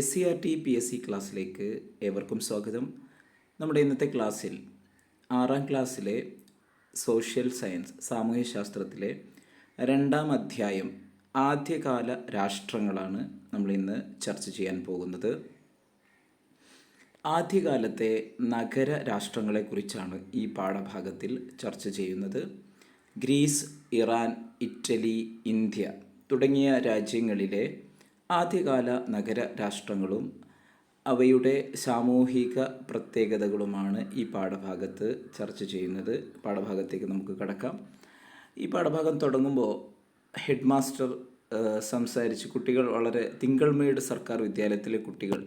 SCRT PSC ക്ലാസ്സിലേക്ക് ഏവർക്കും സ്വാഗതം. നമ്മുടെ ഇന്നത്തെ ക്ലാസ്സിൽ 6ാം ക്ലാസ്സിലെ സോഷ്യൽ സയൻസ് സാമൂഹ്യശാസ്ത്രത്തിലെ 2ാം അധ്യായം ആദ്യകാല രാഷ്ട്രങ്ങളാണ് നമ്മളിന്ന് ചർച്ച ചെയ്യാൻ പോകുന്നത്. ആദ്യകാലത്തെ നഗര രാഷ്ട്രങ്ങളെക്കുറിച്ചാണ് ഈ പാഠഭാഗത്തിൽ ചർച്ച ചെയ്യുന്നത്. ഗ്രീസ്, ഇറാൻ, ഇറ്റലി, ഇന്ത്യ തുടങ്ങിയ രാജ്യങ്ങളിലെ ആദ്യകാല നഗര രാഷ്ട്രങ്ങളും അവയുടെ സാമൂഹിക പ്രത്യേകതകളുമാണ് ഈ പാഠഭാഗത്ത് ചർച്ച ചെയ്യുന്നത്. പാഠഭാഗത്തേക്ക് നമുക്ക് കടക്കാം. ഈ പാഠഭാഗം തുടങ്ങുമ്പോൾ ഹെഡ് മാസ്റ്റർ സംസാരിച്ച് കുട്ടികൾ വളരെ തിങ്കളമേട് സർക്കാർ വിദ്യാലയത്തിലെ കുട്ടികൾ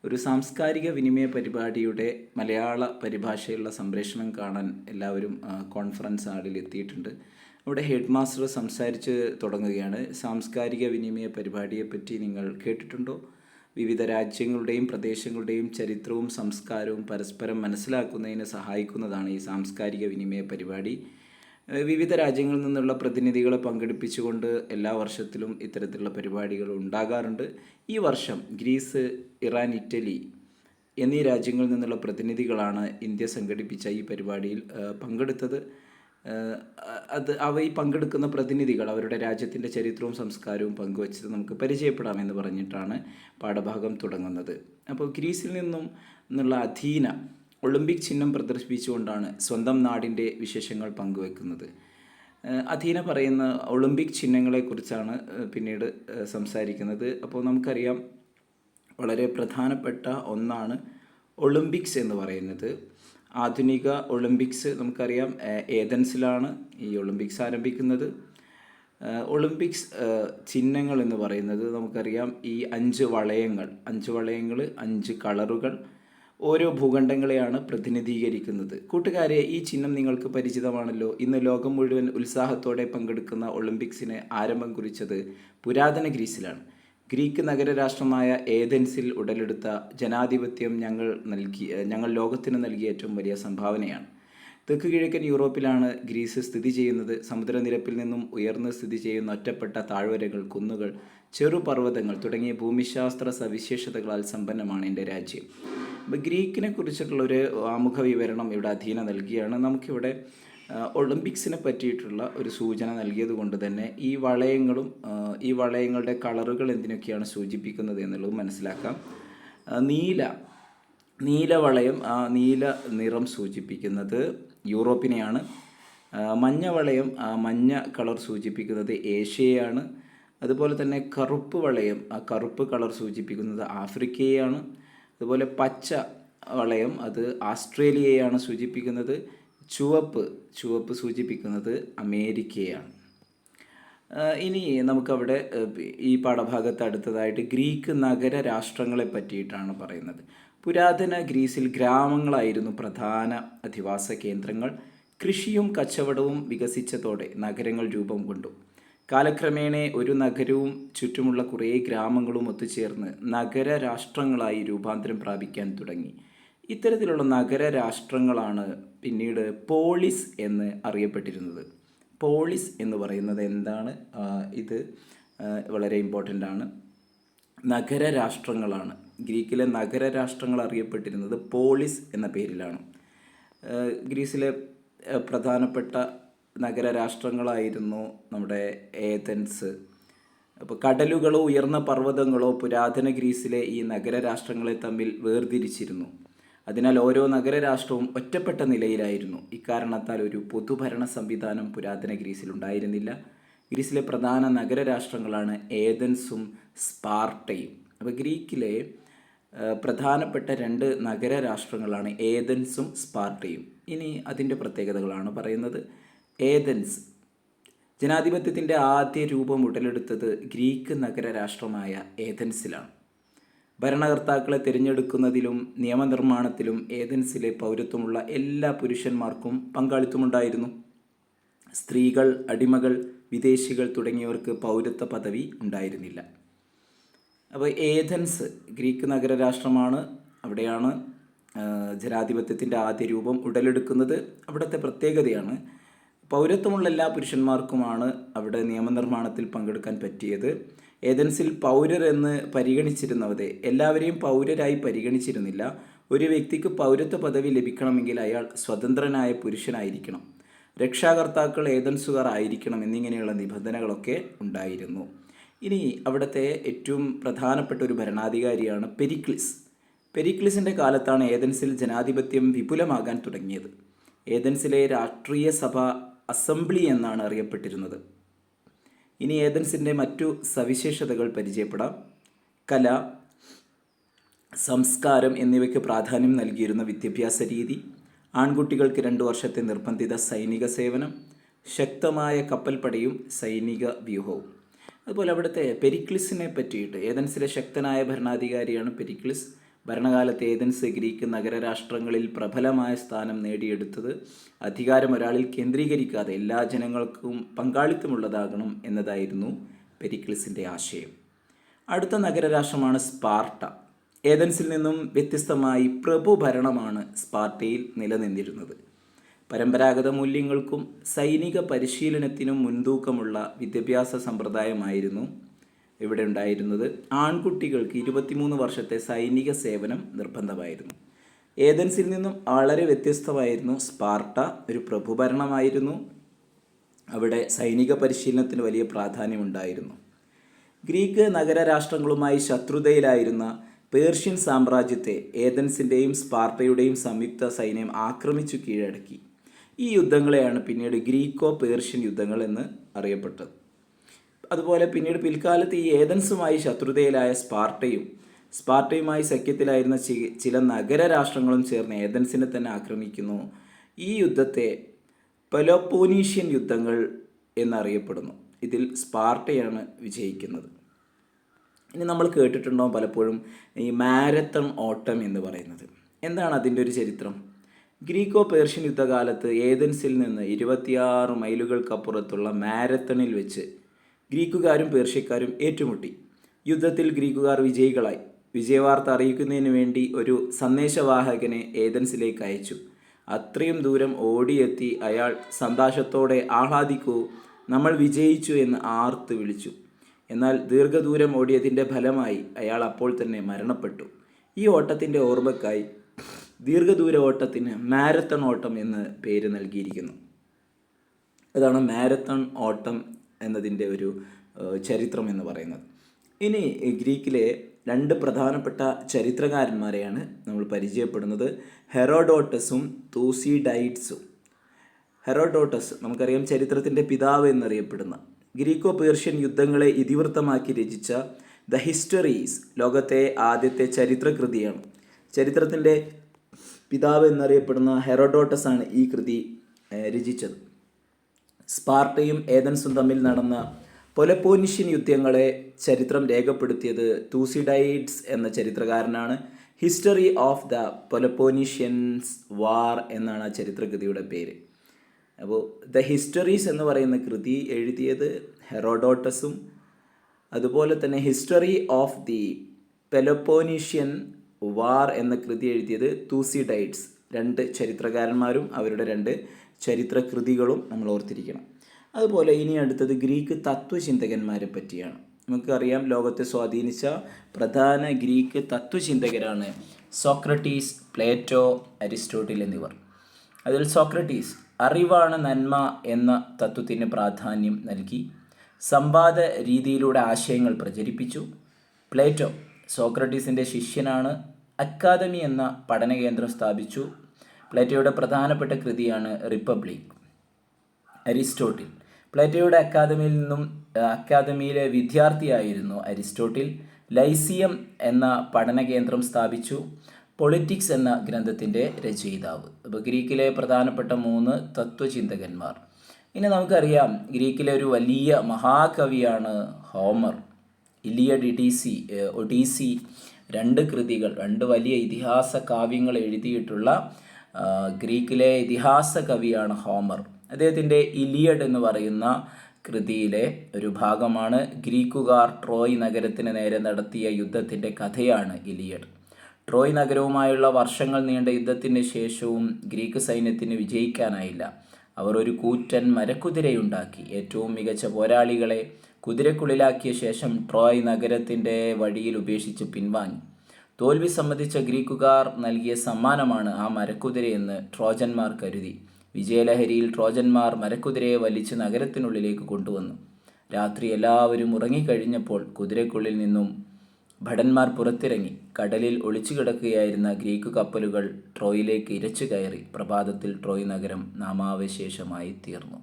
ഒരു സാംസ്കാരിക വിനിമയ പരിപാടിയുടെ മലയാള പരിഭാഷയുള്ള സംപ്രേഷണം കാണാൻ എല്ലാവരും കോൺഫറൻസ് ഹാളിൽ എത്തിയിട്ടുണ്ട്. അവിടെ ഹെഡ് മാസ്റ്റർ സംസാരിച്ച് തുടങ്ങുകയാണ്. സാംസ്കാരിക വിനിമയ പരിപാടിയെപ്പറ്റി നിങ്ങൾ കേട്ടിട്ടുണ്ടോ? വിവിധ രാജ്യങ്ങളുടെയും പ്രദേശങ്ങളുടെയും ചരിത്രവും സംസ്കാരവും പരസ്പരം മനസ്സിലാക്കുന്നതിന് സഹായിക്കുന്നതാണ് ഈ സാംസ്കാരിക വിനിമയ പരിപാടി. വിവിധ രാജ്യങ്ങളിൽ നിന്നുള്ള പ്രതിനിധികളെ പങ്കെടുപ്പിച്ചുകൊണ്ട് എല്ലാ വർഷത്തിലും ഇത്തരത്തിലുള്ള പരിപാടികൾ ഉണ്ടാകാറുണ്ട്. ഈ വർഷം ഗ്രീസ്, ഇറാൻ, ഇറ്റലി എന്നീ രാജ്യങ്ങളിൽ നിന്നുള്ള പ്രതിനിധികളാണ് ഇന്ത്യ സംഘടിപ്പിച്ച ഈ പരിപാടിയിൽ പങ്കെടുത്തത്. ഈ പങ്കെടുക്കുന്ന പ്രതിനിധികൾ അവരുടെ രാജ്യത്തിൻ്റെ ചരിത്രവും സംസ്കാരവും പങ്കുവച്ചത് നമുക്ക് പരിചയപ്പെടാമെന്ന് പറഞ്ഞിട്ടാണ് പാഠഭാഗം തുടങ്ങുന്നത്. അപ്പോൾ ഗ്രീസിൽ നിന്നുള്ള അഥീന ഒളിമ്പിക് ചിഹ്നം പ്രദർശിപ്പിച്ചുകൊണ്ടാണ് സ്വന്തം നാടിൻ്റെ വിശേഷങ്ങൾ പങ്കുവെക്കുന്നത്. അഥീന പറയുന്ന ഒളിമ്പിക് ചിഹ്നങ്ങളെക്കുറിച്ചാണ് പിന്നീട് സംസാരിക്കുന്നത്. അപ്പോൾ നമുക്കറിയാം, വളരെ പ്രധാനപ്പെട്ട ഒന്നാണ് ഒളിമ്പിക്സ് എന്ന് പറയുന്നത്. ആധുനിക ഒളിമ്പിക്സ് നമുക്കറിയാം ഏതൻസിലാണ് ഈ ഒളിമ്പിക്സ് ആരംഭിക്കുന്നത്. ഒളിമ്പിക്സ് ചിഹ്നങ്ങൾ എന്ന് പറയുന്നത് നമുക്കറിയാം ഈ 5 വളയങ്ങൾ 5 കളറുകൾ ഓരോ ഭൂഖണ്ഡങ്ങളെയാണ് പ്രതിനിധീകരിക്കുന്നത്. കൂട്ടുകാരെ, ഈ ചിഹ്നം നിങ്ങൾക്ക് പരിചിതമാണല്ലോ. ഇന്ന് ലോകം മുഴുവൻ ഉത്സാഹത്തോടെ പങ്കെടുക്കുന്ന ഒളിമ്പിക്സിന് ആരംഭം കുറിച്ചത് പുരാതന ഗ്രീസിലാണ്. ഗ്രീക്ക് നഗരരാഷ്ട്രമായ ഏഥൻസിൽ ഉടലെടുത്ത ജനാധിപത്യം ഞങ്ങൾ ലോകത്തിന് നൽകിയ ഏറ്റവും വലിയ സംഭാവനയാണ്. തെക്ക് കിഴക്കൻ യൂറോപ്പിലാണ് ഗ്രീസ് സ്ഥിതി ചെയ്യുന്നത്. സമുദ്രനിരപ്പിൽ നിന്നും ഉയർന്ന് സ്ഥിതി ചെയ്യുന്ന ഒറ്റപ്പെട്ട താഴ്വരകൾ, കുന്നുകൾ, ചെറുപർവ്വതങ്ങൾ തുടങ്ങിയ ഭൂമിശാസ്ത്ര സവിശേഷതകളാൽ സമ്പന്നമാണ് എൻ്റെ രാജ്യം. അപ്പോൾ ഗ്രീക്കിനെ കുറിച്ചിട്ടുള്ളൊരു ആമുഖ വിവരണം ഇവിടെ അധീന നൽകിയാണ്. നമുക്കിവിടെ ഒളിമ്പിക്സിനെ പറ്റിയിട്ടുള്ള ഒരു സൂചന നൽകിയത് കൊണ്ട് തന്നെ ഈ വളയങ്ങളുടെ കളറുകൾ എന്തിനൊക്കെയാണ് സൂചിപ്പിക്കുന്നത് എന്നുള്ളത് മനസ്സിലാക്കാം. നീല വളയം, നീല നിറം സൂചിപ്പിക്കുന്നത് യൂറോപ്പിനെയാണ്. മഞ്ഞ വളയം, മഞ്ഞ കളർ സൂചിപ്പിക്കുന്നത് ഏഷ്യയാണ്. അതുപോലെ തന്നെ കറുപ്പ് വളയം, കറുപ്പ് കളർ സൂചിപ്പിക്കുന്നത് ആഫ്രിക്കയെയാണ്. അതുപോലെ പച്ച വളയം, അത് ആസ്ട്രേലിയയാണ് സൂചിപ്പിക്കുന്നത്. ചുവപ്പ് സൂചിപ്പിക്കുന്നത് അമേരിക്കയാണ്. ഇനി നമുക്കവിടെ ഈ പാഠഭാഗത്ത് അടുത്തതായിട്ട് ഗ്രീക്ക് നഗര രാഷ്ട്രങ്ങളെ പറ്റിയിട്ടാണ് പറയുന്നത്. പുരാതന ഗ്രീസിൽ ഗ്രാമങ്ങളായിരുന്നു പ്രധാന അധിവാസ കേന്ദ്രങ്ങൾ. കൃഷിയും കച്ചവടവും വികസിച്ചതോടെ നഗരങ്ങൾ രൂപം കൊണ്ടു. കാലക്രമേണ ഒരു നഗരവും ചുറ്റുമുള്ള കുറേ ഗ്രാമങ്ങളും ഒത്തുചേർന്ന് നഗര രാഷ്ട്രങ്ങളായി രൂപാന്തരം പ്രാപിക്കാൻ തുടങ്ങി. ഇത്തരത്തിലുള്ള നഗര രാഷ്ട്രങ്ങളാണ് പിന്നീട് പോളിസ് എന്ന് അറിയപ്പെട്ടിരുന്നത്. പോളിസ് എന്ന് പറയുന്നത് എന്താണ്? ഇത് വളരെ ഇമ്പോർട്ടൻ്റ് ആണ്. നഗര രാഷ്ട്രങ്ങളാണ്. ഗ്രീക്കിലെ നഗര രാഷ്ട്രങ്ങൾ അറിയപ്പെട്ടിരുന്നത് പോളിസ് എന്ന പേരിലാണ്. ഗ്രീസിലെ പ്രധാനപ്പെട്ട നഗര രാഷ്ട്രങ്ങളായിരുന്നു നമ്മുടെ ഏഥൻസ്. അപ്പോൾ കടലുകളോ ഉയർന്ന പർവ്വതങ്ങളോ പുരാതന ഗ്രീസിലെ ഈ നഗര രാഷ്ട്രങ്ങളെ തമ്മിൽ വേർതിരിച്ചിരുന്നു. അതിനാൽ ഓരോ നഗരരാഷ്ട്രവും ഒറ്റപ്പെട്ട നിലയിലായിരുന്നു. ഇക്കാരണത്താൽ ഒരു പൊതുഭരണ സംവിധാനം പുരാതന ഗ്രീസിൽ ഉണ്ടായിരുന്നില്ല. ഗ്രീസിലെ പ്രധാന നഗരരാഷ്ട്രങ്ങളാണ് ഏഥൻസും സ്പാർട്ടയും. അപ്പോൾ ഗ്രീക്കിലെ പ്രധാനപ്പെട്ട 2 നഗരരാഷ്ട്രങ്ങളാണ് ഏഥൻസും സ്പാർട്ടയും. ഇനി അതിൻ്റെ പ്രത്യേകതകളാണ് പറയുന്നത്. ഏഥൻസ് ജനാധിപത്യത്തിൻ്റെ ആദ്യ രൂപം ഉടലെടുത്തത് ഗ്രീക്ക് നഗരരാഷ്ട്രമായ ഏഥൻസിലാണ്. ഭരണകർത്താക്കളെ തിരഞ്ഞെടുക്കുന്നതിലും നിയമനിർമ്മാണത്തിലും ഏഥൻസിലെ പൗരത്വമുള്ള എല്ലാ പുരുഷന്മാർക്കും പങ്കാളിത്തമുണ്ടായിരുന്നു. സ്ത്രീകൾ, അടിമകൾ, വിദേശികൾ തുടങ്ങിയവർക്ക് പൗരത്വ പദവി ഉണ്ടായിരുന്നില്ല. അപ്പോൾ ഏഥൻസ് ഗ്രീക്ക് നഗരരാഷ്ട്രമാണ്. അവിടെയാണ് ജനാധിപത്യത്തിൻ്റെ ആദ്യ രൂപം ഉടലെടുക്കുന്നത്. അവിടുത്തെ പ്രത്യേകതയാണ് പൗരത്വമുള്ള എല്ലാ പുരുഷന്മാർക്കുമാണ് അവിടെ നിയമനിർമ്മാണത്തിൽ പങ്കെടുക്കാൻ പറ്റിയത്. ഏതൻസിൽ പൗരരെന്ന് പരിഗണിച്ചിരുന്നവരെ എല്ലാവരെയും പൗരരായി പരിഗണിച്ചിരുന്നില്ല. ഒരു വ്യക്തിക്ക് പൗരത്വ പദവി ലഭിക്കണമെങ്കിൽ അയാൾ സ്വതന്ത്രനായ പുരുഷനായിരിക്കണം, രക്ഷാകർത്താക്കൾ ഏതൻസുകാർ ആയിരിക്കണം എന്നിങ്ങനെയുള്ള നിബന്ധനകളൊക്കെ ഉണ്ടായിരുന്നു. ഇനി അവിടുത്തെ ഏറ്റവും പ്രധാനപ്പെട്ട ഒരു ഭരണാധികാരിയാണ് പെരിക്ലിസ്. പെരിക്ലിസിൻ്റെ കാലത്താണ് ഏതൻസിൽ ജനാധിപത്യം വിപുലമാകാൻ തുടങ്ങിയത്. ഏതൻസിലെ രാഷ്ട്രീയ സഭ അസംബ്ലി എന്നാണ് അറിയപ്പെട്ടിരുന്നത്. ഇനി ഏതൻസിൻ്റെ മറ്റു സവിശേഷതകൾ പരിചയപ്പെടാം. കല, സംസ്കാരം എന്നിവയ്ക്ക് പ്രാധാന്യം നൽകിയിരുന്ന വിദ്യാഭ്യാസ രീതി, ആൺകുട്ടികൾക്ക് 2 വർഷത്തെ നിർബന്ധിത സൈനിക സേവനം, ശക്തമായ കപ്പൽപ്പടയും സൈനിക വ്യൂഹവും. അതുപോലെ അവിടുത്തെ പെരിക്ലിസിനെ പറ്റിയിട്ട്, ഏതൻസിലെ ശക്തനായ ഭരണാധികാരിയാണ് പെരിക്ലിസ്. ഭരണകാലത്ത് ഏതൻസ് ഗ്രീക്ക് നഗരരാഷ്ട്രങ്ങളിൽ പ്രബലമായ സ്ഥാനം നേടിയെടുത്തത് അധികാരം ഒരാളിൽ കേന്ദ്രീകരിക്കാതെ എല്ലാ ജനങ്ങൾക്കും പങ്കാളിത്തമുള്ളതാകണം എന്നതായിരുന്നു പെരിക്ലിസിൻ്റെ ആശയം. അടുത്ത നഗരരാഷ്ട്രമാണ് സ്പാർട്ട. ഏതൻസിൽ നിന്നും വ്യത്യസ്തമായി പ്രഭുഭരണമാണ് സ്പാർട്ടയിൽ നിലനിന്നിരുന്നത്. പരമ്പരാഗത മൂല്യങ്ങൾക്കും സൈനിക പരിശീലനത്തിനും മുൻതൂക്കമുള്ള വിദ്യാഭ്യാസ സമ്പ്രദായമായിരുന്നു ഇവിടെ ഉണ്ടായിരുന്നത്. ആൺകുട്ടികൾക്ക് 23 വർഷത്തെ സൈനിക സേവനം നിർബന്ധമായിരുന്നു. ഏതൻസിൽ നിന്നും വളരെ വ്യത്യസ്തമായിരുന്നു സ്പാർട്ട. ഒരു പ്രഭുഭരണമായിരുന്നു. അവിടെ സൈനിക പരിശീലനത്തിന് വലിയ പ്രാധാന്യമുണ്ടായിരുന്നു. ഗ്രീക്ക് നഗരരാഷ്ട്രങ്ങളുമായി ശത്രുതയിലായിരുന്ന പേർഷ്യൻ സാമ്രാജ്യത്തെ ഏതൻസിൻ്റെയും സ്പാർട്ടയുടെയും സംയുക്ത സൈന്യം ആക്രമിച്ചു കീഴടക്കി. ഈ യുദ്ധങ്ങളെയാണ് പിന്നീട് ഗ്രീക്കോ പേർഷ്യൻ യുദ്ധങ്ങൾ എന്ന് അറിയപ്പെട്ടത്. അതുപോലെ പിന്നീട് പിൽക്കാലത്ത് ഈ ഏതൻസുമായി ശത്രുതയിലായ സ്പാർട്ടയുമായി സഖ്യത്തിലായിരുന്ന ചില നഗരരാഷ്ട്രങ്ങളും ചേർന്ന് ഏതൻസിനെ തന്നെ ആക്രമിക്കുന്നു. ഈ യുദ്ധത്തെ പെലോപ്പോനീഷ്യൻ യുദ്ധങ്ങൾ എന്നറിയപ്പെടുന്നു. ഇതിൽ സ്പാർട്ടയാണ് വിജയിക്കുന്നത്. ഇനി നമ്മൾ കേട്ടിട്ടുണ്ടാവും പലപ്പോഴും ഈ മാരത്തൺ ഓട്ടം എന്ന് പറയുന്നത്. എന്താണ് അതിൻ്റെ ഒരു ചരിത്രം? ഗ്രീക്കോ പേർഷ്യൻ യുദ്ധകാലത്ത് ഏതൻസിൽ നിന്ന് 26 മൈലുകൾക്കപ്പുറത്തുള്ള മാരത്തണിൽ വെച്ച് ഗ്രീക്കുകാരും പേർഷ്യക്കാരും ഏറ്റുമുട്ടി. യുദ്ധത്തിൽ ഗ്രീക്കുകാർ വിജയികളായി. വിജയവാർത്ത അറിയിക്കുന്നതിന് വേണ്ടി ഒരു സന്ദേശവാഹകനെ ഏതൻസിലേക്ക് അയച്ചു. അത്രയും ദൂരം ഓടിയെത്തി അയാൾ സന്തോഷത്തോടെ "ആഹ്ലാദിക്കൂ, നമ്മൾ വിജയിച്ചു" എന്ന് ആർത്ത് വിളിച്ചു. എന്നാൽ ദീർഘദൂരം ഓടിയതിൻ്റെ ഫലമായി അയാൾ അപ്പോൾ തന്നെ മരണപ്പെട്ടു. ഈ ഓട്ടത്തിൻ്റെ ഓർമ്മയ്ക്കായി ദീർഘദൂര ഓട്ടത്തിന് മാരത്തൺ ഓട്ടം എന്ന് പേര് നൽകിയിരിക്കുന്നു. അതാണ് മാരത്തൺ ഓട്ടം എന്നതിൻ്റെ ഒരു ചരിത്രം എന്ന് പറയുന്നത്. ഇനി ഗ്രീക്കിലെ 2 പ്രധാനപ്പെട്ട ചരിത്രകാരന്മാരെയാണ് നമ്മൾ പരിചയപ്പെടുന്നത്. ഹെറോഡോട്ടസും തൂസിഡൈഡ്സും. ഹെറോഡോട്ടസ് നമുക്കറിയാം ചരിത്രത്തിൻ്റെ പിതാവ് എന്നറിയപ്പെടുന്ന, ഗ്രീക്കോ പേർഷ്യൻ യുദ്ധങ്ങളെ ഇതിവൃത്തമാക്കി രചിച്ച ദ ഹിസ്റ്ററീസ് ലോകത്തെ ആദ്യത്തെ ചരിത്രകൃതിയാണ്. ചരിത്രത്തിൻ്റെ പിതാവ് എന്നറിയപ്പെടുന്ന ഹെറോഡോട്ടസ് ആണ് ഈ കൃതി രചിച്ചത്. സ്പാർട്ടയും ഏതൻസും തമ്മിൽ നടന്ന പെലോപ്പോനീഷ്യൻ യുദ്ധങ്ങളെ ചരിത്രം രേഖപ്പെടുത്തിയത് തൂസിഡൈഡ്സ് എന്ന ചരിത്രകാരനാണ്. ഹിസ്റ്ററി ഓഫ് ദ പെലോപ്പോനീഷ്യൻസ് വാർ എന്നാണ് ആ ചരിത്രകൃതിയുടെ പേര്. അപ്പോൾ ദ ഹിസ്റ്ററീസ് എന്ന് പറയുന്ന കൃതി എഴുതിയത് ഹെറോഡോട്ടസും അതുപോലെ തന്നെ ഹിസ്റ്ററി ഓഫ് ദി പെലോപ്പോനീഷ്യൻ വാർ എന്ന കൃതി എഴുതിയത് തൂസിഡൈഡ്സ്. 2 ചരിത്രകാരന്മാരും അവരുടെ 2 ചരിത്രകൃതികളും നമ്മൾ ഓർത്തിരിക്കണം. അതുപോലെ ഇനി അടുത്തത് ഗ്രീക്ക് തത്വചിന്തകന്മാരെ പറ്റിയാണ്. നമുക്കറിയാം ലോകത്തെ സ്വാധീനിച്ച പ്രധാന ഗ്രീക്ക് തത്വചിന്തകരാണ് സോക്രട്ടീസ്, പ്ലേറ്റോ, അരിസ്റ്റോട്ടിൽ എന്നിവർ. അതിൽ സോക്രട്ടീസ് അറിവാണ് നന്മ എന്ന തത്വത്തിന് പ്രാധാന്യം നൽകി സംവാദ രീതിയിലൂടെ ആശയങ്ങൾ പ്രചരിപ്പിച്ചു. പ്ലേറ്റോ സോക്രട്ടീസിൻ്റെ ശിഷ്യനാണ്. അക്കാദമി എന്ന പഠനകേന്ദ്രം സ്ഥാപിച്ചു. പ്ലേറ്റോയുടെ പ്രധാനപ്പെട്ട കൃതിയാണ് റിപ്പബ്ലിക്. അരിസ്റ്റോട്ടിൽ പ്ലേറ്റോയുടെ അക്കാദമിയിലെ വിദ്യാർത്ഥിയായിരുന്നു അരിസ്റ്റോട്ടിൽ. ലൈസിയം എന്ന പഠനകേന്ദ്രം സ്ഥാപിച്ചു. പൊളിറ്റിക്സ് എന്ന ഗ്രന്ഥത്തിൻ്റെ രചയിതാവ്. അപ്പോൾ ഗ്രീക്കിലെ പ്രധാനപ്പെട്ട 3 തത്വചിന്തകന്മാർ. ഇനി നമുക്കറിയാം ഗ്രീക്കിലെ ഒരു വലിയ മഹാകവിയാണ് ഹോമർ. ഇലിയഡ്, ഒഡീസി 2 കൃതികൾ, 2 വലിയ ഇതിഹാസ കാവ്യങ്ങൾ എഴുതിയിട്ടുള്ള ഗ്രീക്കിലെ ഇതിഹാസ കവിയാണ് ഹോമർ. അദ്ദേഹത്തിൻ്റെ ഇലിയഡ് എന്ന് പറയുന്ന കൃതിയിലെ ഒരു ഭാഗമാണ് ഗ്രീക്കുകാർ ട്രോയ് നഗരത്തിന് നേരെ നടത്തിയ യുദ്ധത്തിൻ്റെ കഥയാണ് ഇലിയഡ്. ട്രോയ് നഗരവുമായുള്ള വർഷങ്ങൾ നീണ്ട യുദ്ധത്തിന് ശേഷവും ഗ്രീക്ക് സൈന്യത്തിന് വിജയിക്കാനായില്ല. അവർ ഒരു കൂറ്റൻ മരക്കുതിരയുണ്ടാക്കി ഏറ്റവും മികച്ച പോരാളികളെ കുതിരക്കുള്ളിലാക്കിയ ശേഷം ട്രോയ് നഗരത്തിൻ്റെ വഴിയിൽ ഉപേക്ഷിച്ച് പിൻവാങ്ങി. തോൽവി സമ്മതിച്ച ഗ്രീക്കുകാർ നൽകിയ സമ്മാനമാണ് ആ മരക്കുതിരയെന്ന് ട്രോജന്മാർ കരുതി. വിജയലഹരിയിൽ ട്രോജന്മാർ മരക്കുതിരയെ വലിച്ച് നഗരത്തിനുള്ളിലേക്ക് കൊണ്ടുവന്നു. രാത്രി എല്ലാവരും ഉറങ്ങിക്കഴിഞ്ഞപ്പോൾ കുതിരക്കുള്ളിൽ നിന്നും ഭടന്മാർ പുറത്തിറങ്ങി. കടലിൽ ഒളിച്ചു കിടക്കുകയായിരുന്ന ഗ്രീക്ക് കപ്പലുകൾ ട്രോയിലേക്ക് ഇരച്ചു കയറി. പ്രഭാതത്തിൽ ട്രോയ് നഗരം നാമാവശേഷമായി തീർന്നു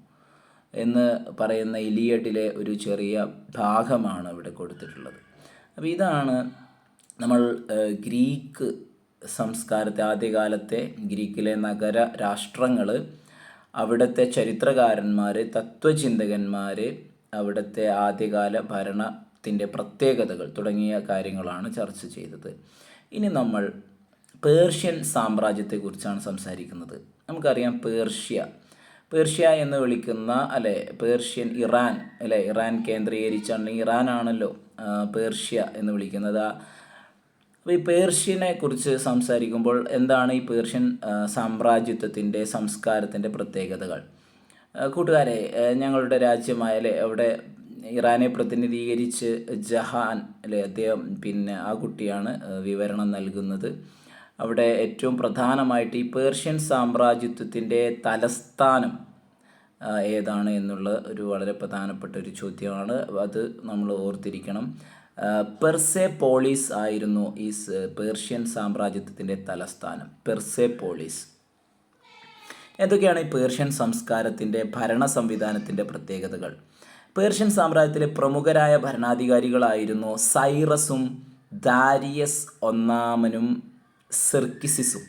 എന്ന് പറയുന്ന ഇലിയഡിലെ ഒരു ചെറിയ ഭാഗമാണ് ഇവിടെ കൊടുത്തിട്ടുള്ളത്. അപ്പോൾ ഇതാണ് നമ്മൾ ഗ്രീക്ക് സംസ്കാരത്തെ, ആദ്യകാലത്തെ ഗ്രീക്കിലെ നഗര രാഷ്ട്രങ്ങൾ, അവിടുത്തെ ചരിത്രകാരന്മാർ, തത്വചിന്തകന്മാർ, അവിടുത്തെ ആദ്യകാല ഭരണത്തിൻ്റെ പ്രത്യേകതകൾ തുടങ്ങിയ കാര്യങ്ങളാണ് ചർച്ച ചെയ്തത്. ഇനി നമ്മൾ പേർഷ്യൻ സാമ്രാജ്യത്തെക്കുറിച്ചാണ് സംസാരിക്കുന്നത്. നമുക്കറിയാം പേർഷ്യ എന്ന് വിളിക്കുന്ന പേർഷ്യൻ ഇറാൻ ഇറാൻ കേന്ദ്രീകരിച്ചാണ്, ഇറാനാണല്ലോ പേർഷ്യ എന്ന് വിളിക്കുന്നത്. അപ്പോൾ ഈ പേർഷ്യനെ കുറിച്ച് സംസാരിക്കുമ്പോൾ എന്താണ് ഈ പേർഷ്യൻ സാമ്രാജ്യത്വത്തിൻ്റെ സംസ്കാരത്തിൻ്റെ പ്രത്യേകതകൾ? കൂട്ടുകാരെ, ഞങ്ങളുടെ രാജ്യമായ അവിടെ ഇറാനെ പ്രതിനിധീകരിച്ച് ജഹാൻ അദ്ദേഹം ആ കുട്ടിയാണ് വിവരണം നൽകുന്നത്. അവിടെ ഏറ്റവും പ്രധാനമായിട്ട് ഈ പേർഷ്യൻ സാമ്രാജ്യത്വത്തിൻ്റെ തലസ്ഥാനം ഏതാണ് എന്നുള്ള ഒരു വളരെ പ്രധാനപ്പെട്ട ഒരു ചോദ്യമാണ്. അത് നമ്മൾ ഓർത്തിരിക്കണം. പെർസെപോളിസ് ആയിരുന്നു ഈ പേർഷ്യൻ സാമ്രാജ്യത്വത്തിൻ്റെ തലസ്ഥാനം, പെർസെപോളിസ്. എന്തൊക്കെയാണ് ഈ പേർഷ്യൻ സംസ്കാരത്തിൻ്റെ ഭരണ സംവിധാനത്തിൻ്റെ പ്രത്യേകതകൾ? പേർഷ്യൻ സാമ്രാജ്യത്തിലെ പ്രമുഖരായ ഭരണാധികാരികളായിരുന്നു സൈറസും ദാരിയസ് ഒന്നാമനും സെർക്കിസിസും.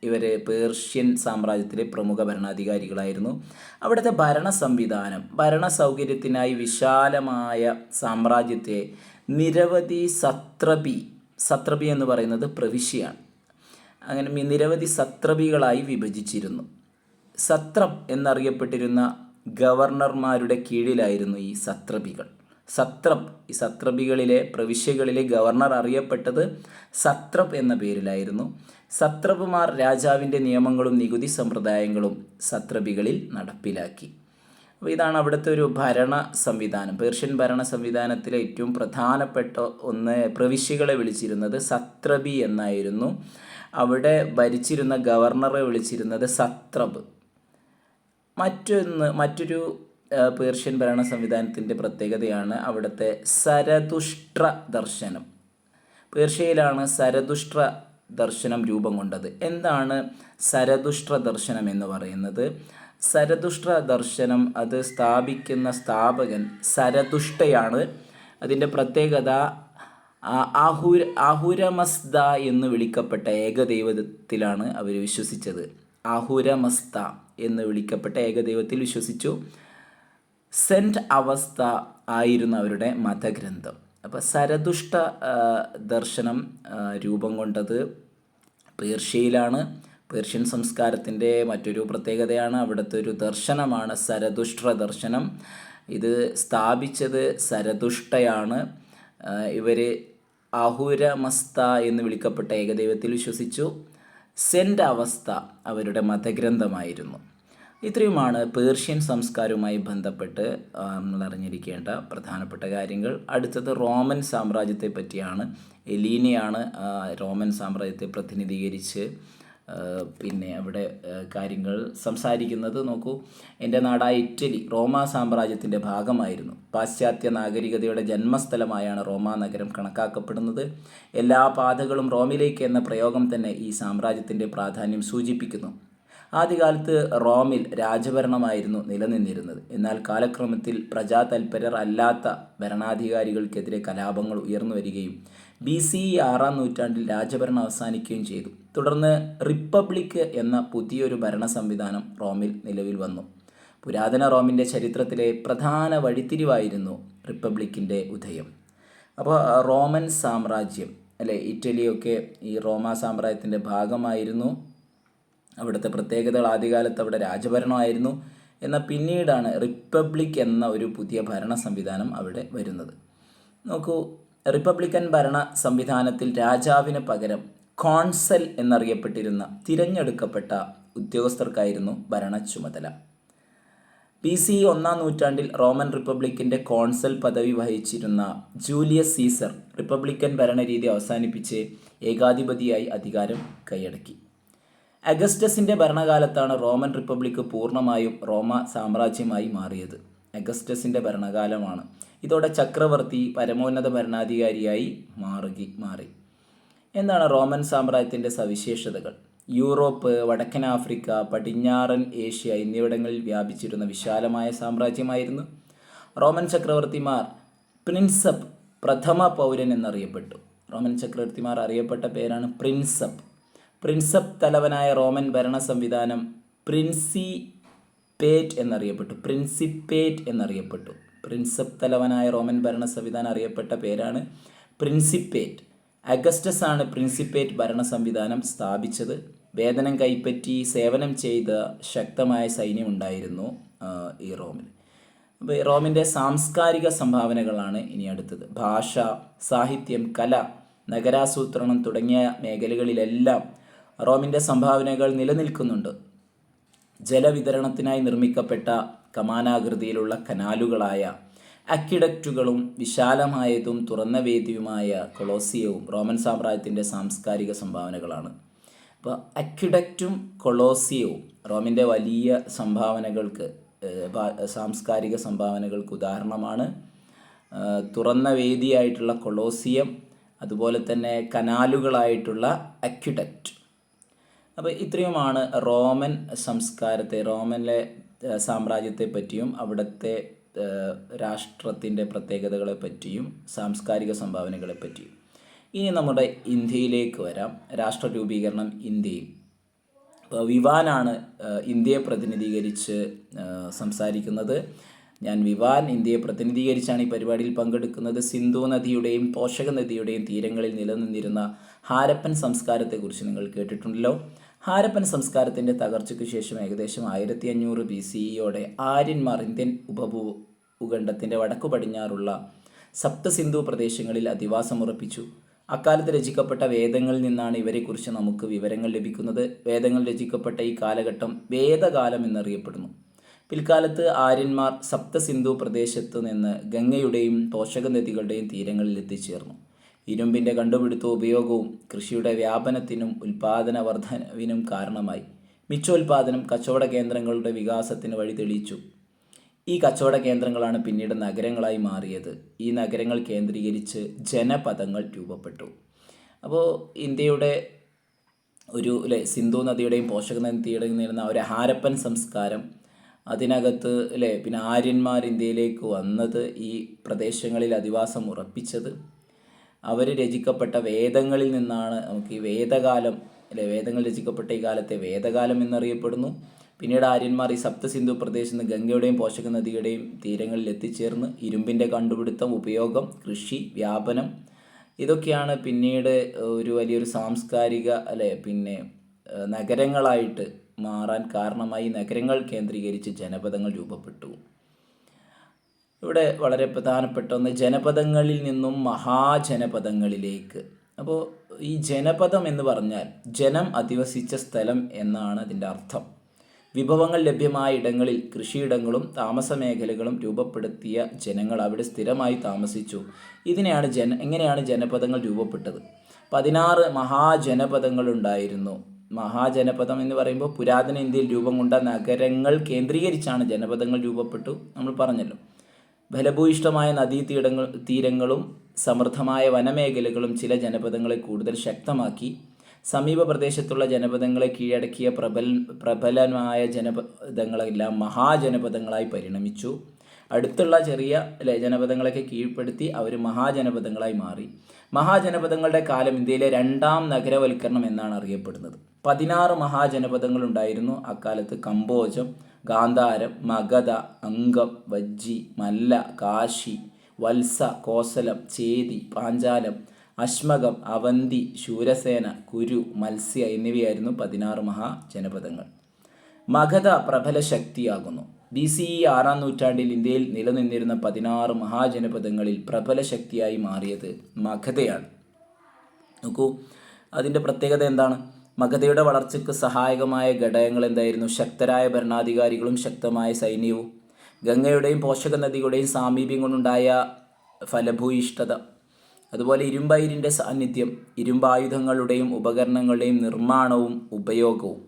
ഇവർ പേർഷ്യൻ സാമ്രാജ്യത്തിലെ പ്രമുഖ ഭരണാധികാരികളായിരുന്നു. അവിടുത്തെ ഭരണ സൗകര്യത്തിനായി വിശാലമായ സാമ്രാജ്യത്തെ നിരവധി സത്രപി എന്ന് പറയുന്നത് പ്രവിശ്യയാണ്, അങ്ങനെ നിരവധി സത്രപികളായി വിഭജിച്ചിരുന്നു. സത്രം എന്നറിയപ്പെട്ടിരുന്ന ഗവർണർമാരുടെ കീഴിലായിരുന്നു ഈ സത്രപികൾ. ഈ സത്രപികളിലെ പ്രവിശ്യകളിലെ ഗവർണർ അറിയപ്പെട്ടത് സത്രപ് എന്ന പേരിലായിരുന്നു. സത്രപുമാർ രാജാവിൻ്റെ നിയമങ്ങളും നികുതി സമ്പ്രദായങ്ങളും സത്രപികളിൽ നടപ്പിലാക്കി. അപ്പോൾ ഇതാണ് അവിടുത്തെ ഒരു ഭരണ സംവിധാനം. പേർഷ്യൻ ഭരണ സംവിധാനത്തിലെ ഏറ്റവും പ്രധാനപ്പെട്ട പ്രവിശ്യകളെ വിളിച്ചിരുന്നത് സത്രപി എന്നായിരുന്നു. അവിടെ ഭരിച്ചിരുന്ന ഗവർണറെ വിളിച്ചിരുന്നത് സത്രപ്. മറ്റൊരു പേർഷ്യൻ ഭരണ സംവിധാനത്തിൻ്റെ പ്രത്യേകതയാണ് അവിടുത്തെ സരതുഷ്ട്ര ദർശനം. പേർഷ്യയിലാണ് സരതുഷ്ട്ര ദർശനം രൂപം കൊണ്ടത്. എന്താണ് സരതുഷ്ട്ര ദർശനം എന്ന് പറയുന്നത്? സരതുഷ്ട്ര ദർശനം അത് സ്ഥാപിക്കുന്ന സ്ഥാപകൻ സരതുഷ്ടയാണ്. അതിൻ്റെ പ്രത്യേകത ആഹുരമസ്ത എന്ന് വിളിക്കപ്പെട്ട ഏകദൈവത്തിലാണ് അവർ വിശ്വസിച്ചത്. ആഹുരമസ്ത എന്ന് വിളിക്കപ്പെട്ട ഏകദൈവത്തിൽ വിശ്വസിച്ചു. സെൻറ്റ് അവസ്ഥ ആയിരുന്നു അവരുടെ മതഗ്രന്ഥം. അപ്പോൾ സരതുഷ്ട ദർശനം രൂപം കൊണ്ടത് പേർഷ്യയിലാണ്. പേർഷ്യൻ സംസ്കാരത്തിൻ്റെ മറ്റൊരു പ്രത്യേകതയാണ് അവിടുത്തെ ഒരു ദർശനമാണ് സരതുഷ്ട്ര ദർശനം. ഇത് സ്ഥാപിച്ചത് സരതുഷ്ടയാണ്. ഇവർ ആഹുരമസ്ത എന്ന് വിളിക്കപ്പെട്ട ഏകദൈവത്തിൽ വിശ്വസിച്ചു. സെൻറ്റ് അവസ്ഥ അവരുടെ മതഗ്രന്ഥമായിരുന്നു. ഇത്രയുമാണ് പേർഷ്യൻ സംസ്കാരവുമായി ബന്ധപ്പെട്ട് നമ്മൾ അറിഞ്ഞിരിക്കേണ്ട പ്രധാനപ്പെട്ട കാര്യങ്ങൾ. അടുത്തത് റോമൻ സാമ്രാജ്യത്തെ പറ്റിയാണ്. എലീനയാണ് റോമൻ സാമ്രാജ്യത്തെ പ്രതിനിധീകരിച്ച് അവിടെ കാര്യങ്ങൾ സംസാരിക്കുന്നത്. നോക്കൂ, എൻ്റെ നാടായ ഇറ്റലി റോമാ സാമ്രാജ്യത്തിൻ്റെ ഭാഗമായിരുന്നു. പാശ്ചാത്യ നാഗരികതയുടെ ജന്മസ്ഥലമായാണ് റോമാ നഗരം കണക്കാക്കപ്പെടുന്നത്. എല്ലാ പാതകളും റോമിലേക്ക് എന്ന പ്രയോഗം തന്നെ ഈ സാമ്രാജ്യത്തിൻ്റെ പ്രാധാന്യം സൂചിപ്പിക്കുന്നു. ആദ്യകാലത്ത് റോമിൽ രാജഭരണമായിരുന്നു നിലനിന്നിരുന്നത്. എന്നാൽ കാലക്രമത്തിൽ പ്രജാതൽപരർ അല്ലാത്ത ഭരണാധികാരികൾക്കെതിരെ കലാപങ്ങൾ ഉയർന്നു വരികയും BC 6-ാം നൂറ്റാണ്ടിൽ രാജഭരണം അവസാനിക്കുകയും ചെയ്തു. തുടർന്ന് റിപ്പബ്ലിക് എന്ന പുതിയൊരു ഭരണ സംവിധാനം റോമിൽ നിലവിൽ വന്നു. പുരാതന റോമിൻ്റെ ചരിത്രത്തിലെ പ്രധാന വഴിത്തിരിവായിരുന്നു റിപ്പബ്ലിക്കിൻ്റെ ഉദയം. അപ്പോൾ റോമൻ സാമ്രാജ്യം ഇറ്റലിയൊക്കെ ഈ റോമാ സാമ്രാജ്യത്തിൻ്റെ ഭാഗമായിരുന്നു. അവിടുത്തെ പ്രത്യേകതകൾ, ആദ്യകാലത്ത് അവിടെ രാജഭരണമായിരുന്നു. എന്നാൽ പിന്നീടാണ് റിപ്പബ്ലിക് എന്ന ഒരു പുതിയ ഭരണ സംവിധാനം അവിടെ വരുന്നത്. നോക്കൂ, റിപ്പബ്ലിക്കൻ ഭരണ സംവിധാനത്തിൽ രാജാവിന് പകരം കോൺസൽ എന്നറിയപ്പെട്ടിരുന്ന തിരഞ്ഞെടുക്കപ്പെട്ട ഉദ്യോഗസ്ഥർക്കായിരുന്നു ഭരണ ചുമതല. BC 1-ാം നൂറ്റാണ്ടിൽ റോമൻ റിപ്പബ്ലിക്കിൻ്റെ കോൺസൽ പദവി വഹിച്ചിരുന്ന ജൂലിയസ് സീസർ റിപ്പബ്ലിക്കൻ ഭരണരീതി അവസാനിപ്പിച്ച് ഏകാധിപതിയായി അധികാരം കൈയടക്കി. അഗസ്റ്റസിൻ്റെ ഭരണകാലത്താണ് റോമൻ റിപ്പബ്ലിക്ക് പൂർണ്ണമായും റോമ സാമ്രാജ്യമായി മാറിയത്. അഗസ്റ്റസിൻ്റെ ഭരണകാലമാണ്. ഇതോടെ ചക്രവർത്തി പരമോന്നത ഭരണാധികാരിയായി മാറി. എന്താണ് റോമൻ സാമ്രാജ്യത്തിൻ്റെ സവിശേഷതകൾ? യൂറോപ്പ്, വടക്കൻ ആഫ്രിക്ക, പടിഞ്ഞാറൻ ഏഷ്യ എന്നിവിടങ്ങളിൽ വ്യാപിച്ചിരുന്ന വിശാലമായ സാമ്രാജ്യമായിരുന്നു. റോമൻ ചക്രവർത്തിമാർ പ്രിൻസപ്പ്, പ്രഥമ പൗരൻ എന്നറിയപ്പെട്ടു. റോമൻ ചക്രവർത്തിമാർ അറിയപ്പെട്ട പേരാണ് പ്രിൻസപ്പ്. പ്രിൻസപ്പ് തലവനായ റോമൻ ഭരണ സംവിധാനം പ്രിൻസിപ്പേറ്റ് എന്നറിയപ്പെട്ടു. പ്രിൻസപ്പ് തലവനായ റോമൻ ഭരണ സംവിധാനം അറിയപ്പെട്ട പേരാണ് പ്രിൻസിപ്പേറ്റ്. അഗസ്റ്റസ് ആണ് പ്രിൻസിപ്പേറ്റ് ഭരണ സംവിധാനം സ്ഥാപിച്ചത്. വേതനം കൈപ്പറ്റി സേവനം ചെയ്ത ശക്തമായ സൈന്യം ഉണ്ടായിരുന്നു ഈ റോമിൽ. അപ്പോൾ റോമിൻ്റെ സാംസ്കാരിക സംഭാവനകളാണ് ഇനി അടുത്തത്. ഭാഷ, സാഹിത്യം, കല, നഗരാസൂത്രണം തുടങ്ങിയ മേഖലകളിലെല്ലാം റോമിൻ്റെ സംഭാവനകൾ നിലനിൽക്കുന്നുണ്ട്. ജലവിതരണത്തിനായി നിർമ്മിക്കപ്പെട്ട കമാനാകൃതിയിലുള്ള കനാലുകളായ അക്വിഡക്റ്റുകളും വിശാലമായതും തുറന്ന വേദിയുമായ കൊളോസിയവും റോമൻ സാമ്രാജ്യത്തിൻ്റെ സാംസ്കാരിക സംഭാവനകളാണ്. അപ്പോൾ അക്വിഡക്റ്റും കൊളോസിയവും റോമിൻ്റെ വലിയ സംഭാവനകൾക്ക്, സാംസ്കാരിക സംഭാവനകൾക്ക് ഉദാഹരണമാണ്. തുറന്ന വേദിയായിട്ടുള്ള കൊളോസിയം, അതുപോലെ തന്നെ കനാലുകളായിട്ടുള്ള അക്വിഡക്റ്റ്. അപ്പോൾ ഇത്രയുമാണ് റോമൻ സംസ്കാരത്തെ, റോമനിലെ സാമ്രാജ്യത്തെ പറ്റിയും അവിടുത്തെ രാഷ്ട്രത്തിൻ്റെ പ്രത്യേകതകളെ പറ്റിയും സാംസ്കാരിക സംഭാവനകളെ പറ്റിയും. ഇനി നമ്മുടെ ഇന്ത്യയിലേക്ക് വരാം. രാഷ്ട്ര രൂപീകരണം ഇന്ത്യയിൽ. അപ്പോൾ വിവാനാണ് ഇന്ത്യയെ പ്രതിനിധീകരിച്ച് സംസാരിക്കുന്നത്. ഞാൻ വിവാൻ ഇന്ത്യയെ പ്രതിനിധീകരിച്ചാണ് ഈ പരിപാടിയിൽ പങ്കെടുക്കുന്നത്. സിന്ധു നദിയുടെയും പോഷക നദിയുടെയും തീരങ്ങളിൽ നിലനിന്നിരുന്ന ഹാരപ്പൻ സംസ്കാരത്തെക്കുറിച്ച് നിങ്ങൾ കേട്ടിട്ടുണ്ടല്ലോ. ഹാരപ്പൻ സംസ്കാരത്തിൻ്റെ തകർച്ചയ്ക്ക് ശേഷം ഏകദേശം 1500 BCE ആര്യന്മാർ ഇന്ത്യൻ ഉപഭൂഖണ്ഡത്തിൻ്റെ വടക്കു പടിഞ്ഞാറുള്ള സപ്തസിന്ധു പ്രദേശങ്ങളിൽ അധിവാസമുറപ്പിച്ചു. അക്കാലത്ത് രചിക്കപ്പെട്ട വേദങ്ങളിൽ നിന്നാണ് ഇവരെക്കുറിച്ച് നമുക്ക് വിവരങ്ങൾ ലഭിക്കുന്നത്. വേദങ്ങൾ രചിക്കപ്പെട്ട ഈ കാലഘട്ടം വേദകാലം എന്നറിയപ്പെടുന്നു. പിൽക്കാലത്ത് ആര്യന്മാർ സപ്തസിന്ധു പ്രദേശത്തു നിന്ന് ഗംഗയുടെയും പോഷക നദികളുടെയും തീരങ്ങളിൽ എത്തിച്ചേർന്നു. ഇരുമ്പിൻ്റെ കണ്ടുപിടുത്തവും ഉപയോഗവും കൃഷിയുടെ വ്യാപനത്തിനും ഉൽപ്പാദന വർധനവിനും കാരണമായി. മിച്ചോൽപാദനം കച്ചവട കേന്ദ്രങ്ങളുടെ വികാസത്തിന് വഴി തെളിയിച്ചു. ഈ കച്ചവട കേന്ദ്രങ്ങളാണ് പിന്നീട് നഗരങ്ങളായി മാറിയത്. ഈ നഗരങ്ങൾ കേന്ദ്രീകരിച്ച് ജനപദങ്ങൾ രൂപപ്പെട്ടു. അപ്പോൾ ഇന്ത്യയുടെ ഒരു സിന്ധു നദിയുടെയും പോഷക നദിയുടെയും നേരുന്ന ഒരു ഹാരപ്പൻ സംസ്കാരം, അതിനകത്ത് പിന്നെ ആര്യന്മാർ ഇന്ത്യയിലേക്ക് വന്നത്, ഈ പ്രദേശങ്ങളിൽ അധിവാസം ഉറപ്പിച്ചത്, അവർ രചിക്കപ്പെട്ട വേദങ്ങളിൽ നിന്നാണ് നമുക്ക് ഈ വേദകാലം, വേദങ്ങൾ രചിക്കപ്പെട്ട ഈ കാലത്തെ വേദകാലം എന്നറിയപ്പെടുന്നു. പിന്നീട് ആര്യന്മാർ ഈ സപ്തസിന്ധു പ്രദേശത്ത് നിന്ന് ഗംഗയുടെയും പോഷക നദിയുടെയും തീരങ്ങളിൽ എത്തിച്ചേർന്ന് ഇരുമ്പിൻ്റെ കണ്ടുപിടുത്തം, ഉപയോഗം, കൃഷി, വ്യാപനം, ഇതൊക്കെയാണ് പിന്നീട് ഒരു വലിയൊരു സാംസ്കാരിക പിന്നെ നഗരങ്ങളായിട്ട് മാറാൻ കാരണമായി. നഗരങ്ങൾ കേന്ദ്രീകരിച്ച് ജനപദങ്ങൾ രൂപപ്പെട്ടു. ഇവിടെ വളരെ പ്രധാനപ്പെട്ട ഒന്ന്, ജനപദങ്ങളിൽ നിന്നും മഹാജനപദങ്ങളിലേക്ക്. അപ്പോൾ ഈ ജനപദം എന്ന് പറഞ്ഞാൽ ജനം അധിവസിച്ച സ്ഥലം എന്നാണ് അതിൻ്റെ അർത്ഥം. വിഭവങ്ങൾ ലഭ്യമായ ഇടങ്ങളിൽ കൃഷിയിടങ്ങളും താമസ മേഖലകളും രൂപപ്പെടുത്തിയ ജനങ്ങൾ അവിടെ സ്ഥിരമായി താമസിച്ചു. ഇതിനെയാണ് എങ്ങനെയാണ് ജനപദങ്ങൾ രൂപപ്പെട്ടത്? 16 മഹാജനപദങ്ങളുണ്ടായിരുന്നു. മഹാജനപദം എന്ന് പറയുമ്പോൾ പുരാതന ഇന്ത്യയിൽ രൂപം കൊണ്ട നഗരങ്ങൾ കേന്ദ്രീകരിച്ചാണ് ജനപദങ്ങൾ രൂപപ്പെട്ടു, നമ്മൾ പറഞ്ഞല്ലോ. ഫലഭൂയിഷ്ടമായ തീരങ്ങളും സമൃദ്ധമായ വനമേഖലകളും ചില ജനപദങ്ങളെ കൂടുതൽ ശക്തമാക്കി. സമീപ പ്രദേശത്തുള്ള ജനപദങ്ങളെ കീഴടക്കിയ പ്രബലമായ ജനപദങ്ങളെല്ലാം മഹാജനപദങ്ങളായി പരിണമിച്ചു. അടുത്തുള്ള ചെറിയ ജനപദങ്ങളൊക്കെ കീഴ്പ്പെടുത്തി അവർ മഹാജനപദങ്ങളായി മാറി. മഹാജനപദങ്ങളുടെ കാലം ഇന്ത്യയിലെ 2ാം നഗരവൽക്കരണം എന്നാണ് അറിയപ്പെടുന്നത്. 16 മഹാജനപദങ്ങളുണ്ടായിരുന്നു അക്കാലത്ത്. കമ്പോജം, ഗാന്ധാരം, മഗധ, അംഗം, വജ്ജി, മല്ല, കാശി, വത്സ, കോസലം, ചേതി, പാഞ്ചാലം, അശ്മകം, അവന്തി, ശൂരസേന, കുരു, മത്സ്യ എന്നിവയായിരുന്നു 16 മഹാജനപദങ്ങൾ. മഗധ പ്രബല ശക്തിയാകുന്നു. BCE 6-ാം നൂറ്റാണ്ടിൽ ഇന്ത്യയിൽ നിലനിന്നിരുന്ന 16 മഹാജനപദങ്ങളിൽ പ്രബല ശക്തിയായി മാറിയത് മഗധയാണ്. നോക്കൂ, അതിൻ്റെ പ്രത്യേകത എന്താണ്? മഗധയുടെ വളർച്ചയ്ക്ക് സഹായകമായ ഘടകങ്ങൾ എന്തായിരുന്നു? ശക്തരായ ഭരണാധികാരികളും ശക്തമായ സൈന്യവും. ഗംഗയുടെയും പോഷക നദികളുടെയും സാമീപ്യം കൊണ്ടുണ്ടായ ഫലഭൂയിഷ്ഠത, അതുപോലെ ഇരുമ്പയിരിൻ്റെ സാന്നിധ്യം, ഇരുമ്പായുധങ്ങളുടെയും ഉപകരണങ്ങളുടെയും നിർമ്മാണവും ഉപയോഗവും.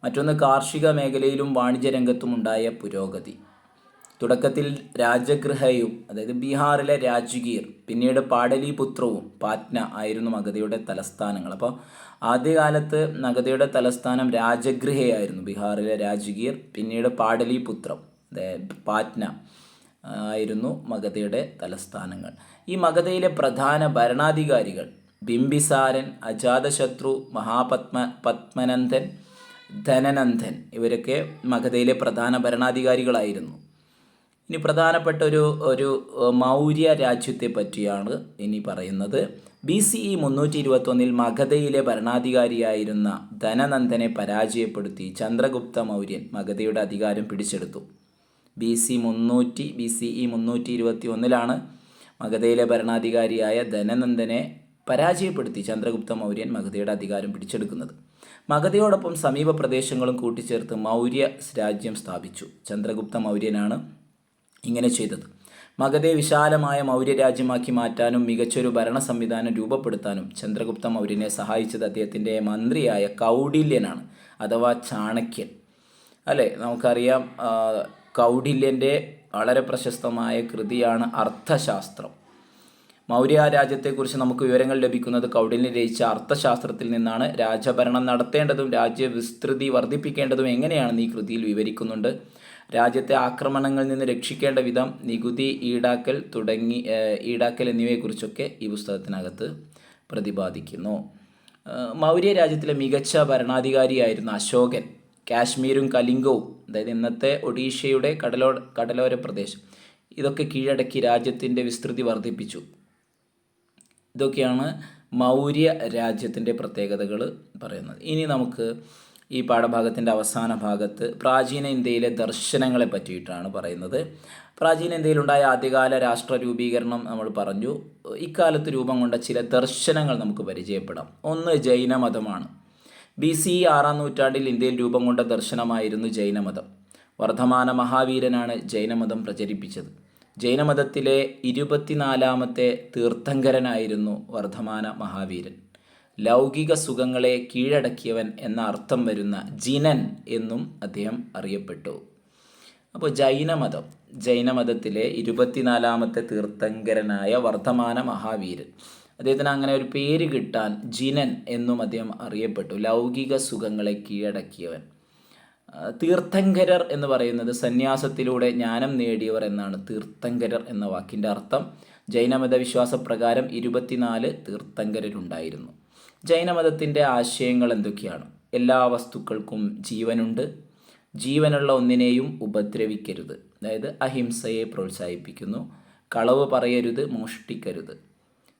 മറ്റൊന്ന് കാർഷിക മേഖലയിലും വാണിജ്യ രംഗത്തും ഉണ്ടായ പുരോഗതി. തുടക്കത്തിൽ രാജഗൃഹയും, അതായത് ബീഹാറിലെ രാജ്ഗീർ, പിന്നീട് പാടലീപുത്രവും പാറ്റ്ന ആയിരുന്നു മഗധയുടെ തലസ്ഥാനങ്ങൾ. അപ്പോൾ ആദ്യകാലത്ത് മഗധയുടെ തലസ്ഥാനം രാജഗൃഹയായിരുന്നു, ബീഹാറിലെ രാജ്ഗീർ, പിന്നീട് പാടലീപുത്രം, പാറ്റ്ന ആയിരുന്നു മഗധയുടെ തലസ്ഥാനങ്ങൾ. ഈ മഗധയിലെ പ്രധാന ഭരണാധികാരികൾ ബിംബിസാരൻ, അജാതശത്രു, പത്മനന്ദൻ, ധനനന്ദൻ, ഇവരൊക്കെ മഗധയിലെ പ്രധാന ഭരണാധികാരികളായിരുന്നു. ഇനി പ്രധാനപ്പെട്ട ഒരു മൗര്യ രാജ്യത്തെ പറ്റിയാണ് ഇനി പറയുന്നത്. BCE 321 മഗധയിലെ ഭരണാധികാരിയായിരുന്ന ധനനന്ദനെ പരാജയപ്പെടുത്തി ചന്ദ്രഗുപ്ത മൗര്യൻ മഗധയുടെ അധികാരം പിടിച്ചെടുത്തു. BCE 321 മഗധയിലെ ഭരണാധികാരിയായ ധനനന്ദനെ പരാജയപ്പെടുത്തി ചന്ദ്രഗുപ്ത മൗര്യൻ മഗധയുടെ അധികാരം പിടിച്ചെടുക്കുന്നത്. മഗധയോടൊപ്പം സമീപ പ്രദേശങ്ങളും കൂട്ടിച്ചേർത്ത് മൗര്യ രാജ്യം സ്ഥാപിച്ചു. ചന്ദ്രഗുപ്ത മൗര്യനാണ് ഇങ്ങനെ ചെയ്തത്. മഗധയെ വിശാലമായ മൗര്യ രാജ്യമാക്കി മാറ്റാനും മികച്ചൊരു ഭരണ സംവിധാനം രൂപപ്പെടുത്താനും ചന്ദ്രഗുപ്ത മൗര്യനെ സഹായിച്ചത് അദ്ദേഹത്തിൻ്റെ മന്ത്രിയായ കൗടില്യനാണ്, അഥവാ ചാണക്യൻ. അല്ലേ, നമുക്കറിയാം കൗടില്യൻ്റെ വളരെ പ്രശസ്തമായ കൃതിയാണ് അർത്ഥശാസ്ത്രം. മൗര്യ രാജ്യത്തെക്കുറിച്ച് നമുക്ക് വിവരങ്ങൾ ലഭിക്കുന്നത് കൗടില്യൻ രചിച്ച അർത്ഥശാസ്ത്രത്തിൽ നിന്നാണ്. രാജഭരണം നടത്തേണ്ടതും രാജ്യവിസ്തൃതി വർദ്ധിപ്പിക്കേണ്ടതും എങ്ങനെയാണെന്ന് ഈ കൃതിയിൽ വിവരിക്കുന്നുണ്ട്. രാജ്യത്തെ ആക്രമണങ്ങളിൽ നിന്ന് രക്ഷിക്കേണ്ട വിധം, നികുതി ഈടാക്കൽ എന്നിവയെക്കുറിച്ചൊക്കെ ഈ പുസ്തകത്തിനകത്ത് പ്രതിപാദിക്കുന്നു. മൗര്യ രാജ്യത്തിലെ മികച്ച ഭരണാധികാരിയായിരുന്ന അശോകൻ കാശ്മീരും കലിംഗവും, അതായത് ഇന്നത്തെ ഒഡീഷയുടെ കടലോര പ്രദേശം, ഇതൊക്കെ കീഴടക്കി രാജ്യത്തിൻ്റെ വിസ്തൃതി വർദ്ധിപ്പിച്ചു. ഇതൊക്കെയാണ് മൗര്യ രാജ്യത്തിൻ്റെ പ്രത്യേകതകൾ പറയുന്നത്. ഇനി നമുക്ക് ഈ പാഠഭാഗത്തിൻ്റെ അവസാന ഭാഗത്ത് പ്രാചീന ഇന്ത്യയിലെ ദർശനങ്ങളെ പറ്റിയിട്ടാണ് പറയുന്നത്. പ്രാചീന ഇന്ത്യയിലുണ്ടായ ആദ്യകാല രാഷ്ട്ര രൂപീകരണം നമ്മൾ പറഞ്ഞു. ഇക്കാലത്ത് രൂപം കൊണ്ട ചില ദർശനങ്ങൾ നമുക്ക് പരിചയപ്പെടാം. ഒന്ന് ജൈനമതമാണ്. BCE 6-ാം നൂറ്റാണ്ടിൽ ഇന്ത്യയിൽ രൂപം കൊണ്ട ദർശനമായിരുന്നു ജൈനമതം. വർദ്ധമാന മഹാവീരനാണ് ജൈനമതം പ്രചരിപ്പിച്ചത്. ജൈനമതത്തിലെ 24-ാമത്തെ തീർത്ഥങ്കരനായിരുന്നു വർദ്ധമാന മഹാവീരൻ. ലൗകിക സുഖങ്ങളെ കീഴടക്കിയവൻ എന്ന അർത്ഥം വരുന്ന ജിനൻ എന്നും അദ്ദേഹം അറിയപ്പെട്ടു. അപ്പോൾ ജൈനമതത്തിലെ 24-ാമത്തെ തീർത്ഥങ്കരനായ വർദ്ധമാന മഹാവീരൻ, അദ്ദേഹത്തിന് അങ്ങനെ ഒരു പേര് കിട്ടാൻ ജിനൻ എന്നും അദ്ദേഹം അറിയപ്പെട്ടു. ലൗകിക സുഖങ്ങളെ കീഴടക്കിയവൻ. തീർത്ഥങ്കരർ എന്ന് പറയുന്നത് സന്യാസത്തിലൂടെ ജ്ഞാനം നേടിയവർ എന്നാണ് തീർത്ഥങ്കരർ എന്ന വാക്കിൻ്റെ അർത്ഥം. ജൈനമത വിശ്വാസപ്രകാരം 24 തീർത്ഥങ്കരരുണ്ടായിരുന്നു. ജൈനമതത്തിൻ്റെ ആശയങ്ങൾ എന്തൊക്കെയാണ്? എല്ലാ വസ്തുക്കൾക്കും ജീവനുണ്ട്, ജീവനുള്ള ഒന്നിനെയും ഉപദ്രവിക്കരുത്, അതായത് അഹിംസയെ പ്രോത്സാഹിപ്പിക്കുന്നു, കളവ് പറയരുത്, മോഷ്ടിക്കരുത്,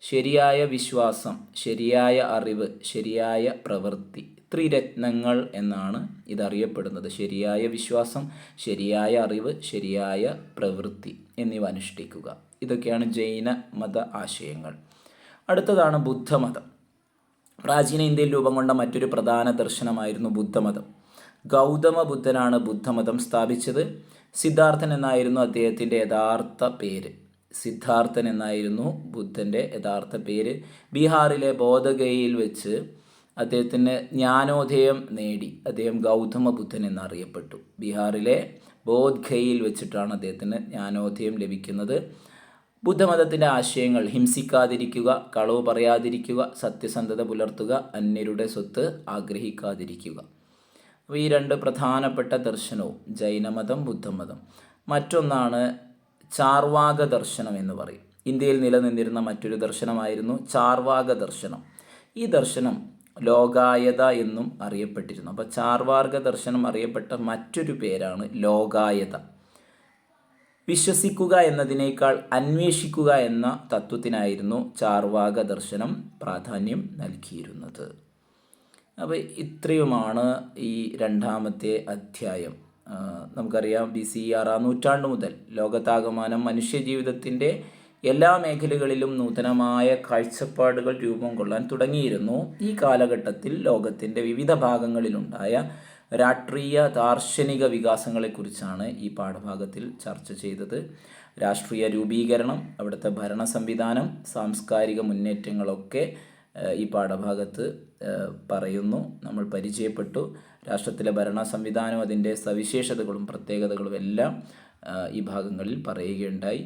ശരിയായ വിശ്വാസം, ശരിയായ അറിവ്, ശരിയായ പ്രവൃത്തി, ത്രിരത്നങ്ങൾ എന്നാണ് ഇതറിയപ്പെടുന്നത്. ശരിയായ വിശ്വാസം, ശരിയായ അറിവ്, ശരിയായ പ്രവൃത്തി എന്നിവ അനുഷ്ഠിക്കുക. ഇതൊക്കെയാണ് ജൈന മത ആശയങ്ങൾ. അടുത്തതാണ് ബുദ്ധമതം. പ്രാചീന ഇന്ത്യയിൽ രൂപം കൊണ്ട മറ്റൊരു പ്രധാന ദർശനമായിരുന്നു ബുദ്ധമതം. ഗൗതമ ബുദ്ധനാണ് ബുദ്ധമതം സ്ഥാപിച്ചത്. സിദ്ധാർത്ഥൻ എന്നായിരുന്നു അദ്ദേഹത്തിൻ്റെ യഥാർത്ഥ പേര്. ബുദ്ധൻ്റെ യഥാർത്ഥ പേര്. ബീഹാറിലെ ബോധഗയയിൽ വെച്ച് അദ്ദേഹത്തിന് ജ്ഞാനോദയം നേടി അദ്ദേഹം ഗൗതമ ബുദ്ധൻ എന്നറിയപ്പെട്ടു. ബീഹാറിലെ ബോധഗയയിൽ വെച്ചിട്ടാണ് അദ്ദേഹത്തിന് ജ്ഞാനോദയം ലഭിക്കുന്നത്. ബുദ്ധമതത്തിൻ്റെ ആശയങ്ങൾ: ഹിംസിക്കാതിരിക്കുക, കളവ് പറയാതിരിക്കുക, സത്യസന്ധത പുലർത്തുക, അന്യരുടെ സ്വത്ത് ആഗ്രഹിക്കാതിരിക്കുക. അപ്പോൾ ഈ രണ്ട് പ്രധാനപ്പെട്ട ദർശനവും ജൈനമതം, ബുദ്ധമതം. മറ്റൊന്നാണ് ചാർവാക ദർശനം എന്ന് പറയും. ഇന്ത്യയിൽ നിലനിന്നിരുന്ന മറ്റൊരു ദർശനമായിരുന്നു ചാർവാക ദർശനം. ഈ ദർശനം ലോകായത എന്നും അറിയപ്പെട്ടിരുന്നു. അപ്പോൾ ചാർവാക ദർശനം അറിയപ്പെട്ട മറ്റൊരു പേരാണ് ലോകായത. വിശ്വസിക്കുക എന്നതിനേക്കാൾ അന്വേഷിക്കുക എന്ന തത്വത്തിനായിരുന്നു ചാർവാക ദർശനം പ്രാധാന്യം നൽകിയിരുന്നത്. അപ്പോൾ ഇത്രയുമാണ് ഈ രണ്ടാമത്തെ അധ്യായം. നമുക്കറിയാം BCE 6-ാം നൂറ്റാണ്ട് മുതൽ ലോകത്താകമാനം മനുഷ്യജീവിതത്തിൻ്റെ എല്ലാ മേഖലകളിലും നൂതനമായ കാഴ്ചപ്പാടുകൾ രൂപം കൊള്ളാൻ തുടങ്ങിയിരുന്നു. ഈ കാലഘട്ടത്തിൽ ലോകത്തിൻ്റെ വിവിധ ഭാഗങ്ങളിലുണ്ടായ രാഷ്ട്രീയ ദാർശനിക വികാസങ്ങളെക്കുറിച്ചാണ് ഈ പാഠഭാഗത്തിൽ ചർച്ച ചെയ്തത്. രാഷ്ട്രീയ രൂപീകരണം, അവിടുത്തെ ഭരണ സംവിധാനം, സാംസ്കാരിക മുന്നേറ്റങ്ങളൊക്കെ ഈ പാഠഭാഗത്ത് പറയുന്നു, നമ്മൾ പരിചയപ്പെട്ടു. രാഷ്ട്രത്തിലെ ഭരണ സംവിധാനം, അതിൻ്റെ സവിശേഷതകളും പ്രത്യേകതകളും എല്ലാം ഈ ഭാഗങ്ങളിൽ പറയുകയുണ്ടായി.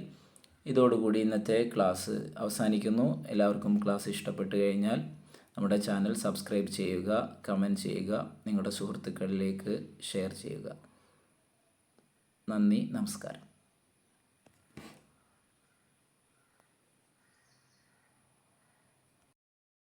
ഇതോടുകൂടി ഇന്നത്തെ ക്ലാസ് അവസാനിക്കുന്നു. എല്ലാവർക്കും ക്ലാസ് ഇഷ്ടപ്പെട്ടു കഴിഞ്ഞാൽ നമ്മുടെ ചാനൽ സബ്സ്ക്രൈബ് ചെയ്യുക, കമൻറ്റ് ചെയ്യുക, നിങ്ങളുടെ സുഹൃത്തുക്കളിലേക്ക് ഷെയർ ചെയ്യുക. നന്ദി, നമസ്കാരം.